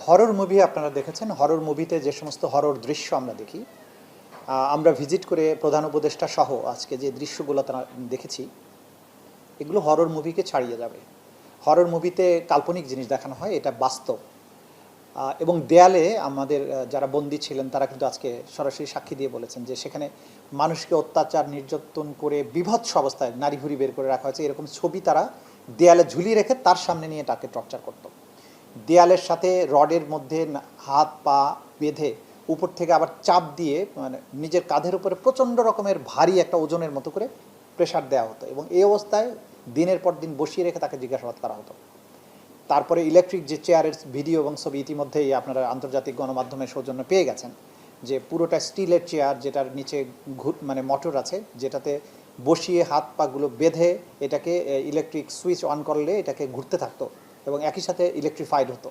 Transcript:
Horror movie আপনারা দেখেছেন। Horror মুভিতে যে সমস্ত হরর দৃশ্য আমরা দেখি, আমরা ভিজিট করে প্রধান উপদেষ্টা সহ আজকে যে দৃশ্যগুলো তারা দেখেছি, এগুলো হরর মুভিকে ছাড়িয়ে যাবে। হরর মুভিতে কাল্পনিক জিনিস দেখানো হয়, এটা বাস্তব। এবং দেয়ালে আমাদের যারা বন্দী ছিলেন তারা কিন্তু আজকে সরাসরি সাক্ষী দিয়ে বলেছেন যে সেখানে মানুষকে অত্যাচার নির্যাতন করে বিভৎস অবস্থায় নারী ভুড়ি বের করে রাখা হয়েছে, এরকম ছবি তারা দেয়ালে ঝুলিয়ে রেখে তার সামনে নিয়ে তাকে টর্চার করতো। দেয়ালের সাথে রডের মধ্যে হাত পা বেঁধে উপর থেকে আবার চাপ দিয়ে মানে নিজের কাঁধের উপরে প্রচণ্ড রকমের ভারী একটা ওজনের মতো করে প্রেশার দেওয়া হতো, এবং এই অবস্থায় দিনের পর দিন বসিয়ে রেখে তাকে জিজ্ঞাসাবাদ করা হতো। তারপরে ইলেকট্রিক যে চেয়ারের ভিডিও এবং ছবি ইতিমধ্যেই আপনারা আন্তর্জাতিক গণমাধ্যমের সৌজন্য পেয়ে গেছেন, যে পুরোটা স্টিলের চেয়ার, যেটার নিচে মানে মোটর আছে, যেটাতে বসিয়ে হাত পাগুলো বেঁধে এটাকে ইলেকট্রিক সুইচ অন করলে এটাকে ঘুরতে থাকতো এবং একই সাথে ইলেকট্রিফাইড হতো।